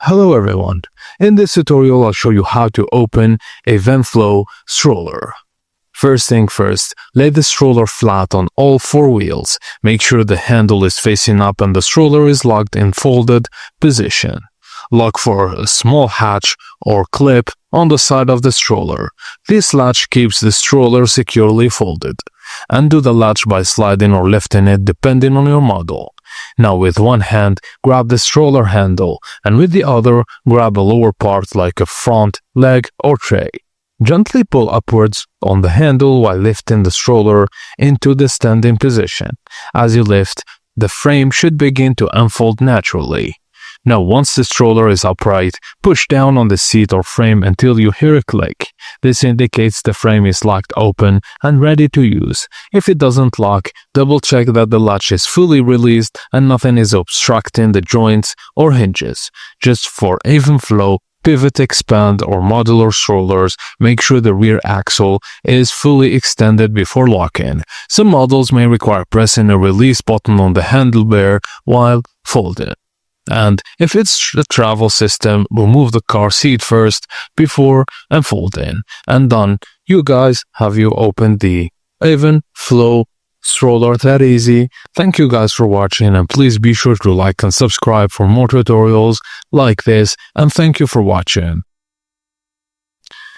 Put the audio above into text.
Hello everyone, in this tutorial I'll show you how to open Evenflo Stroller. First thing first, lay the stroller flat on all four wheels. Make sure the handle is facing up and the stroller is locked in folded position. Look for a small hatch or clip on the side of the stroller. This latch keeps the stroller securely folded. Undo the latch by sliding or lifting it depending on your model. Now with one hand, grab the stroller handle, and with the other, grab a lower part like a front, leg, or tray. Gently pull upwards on the handle while lifting the stroller into the standing position. As you lift, the frame should begin to unfold naturally. Now once the stroller is upright, push down on the seat or frame until you hear a click. This indicates the frame is locked open and ready to use. If it doesn't lock, double check that the latch is fully released and nothing is obstructing the joints or hinges. Just for Evenflo, pivot, expand, or modular strollers, make sure the rear axle is fully extended before locking. Some models may require pressing a release button on the handlebar while folded. And if it's a travel system, remove the car seat first before unfolding. And done. You guys have opened the Evenflo Stroller that easy. Thank you guys for watching, and please be sure to like and subscribe for more tutorials like this, and thank you for watching.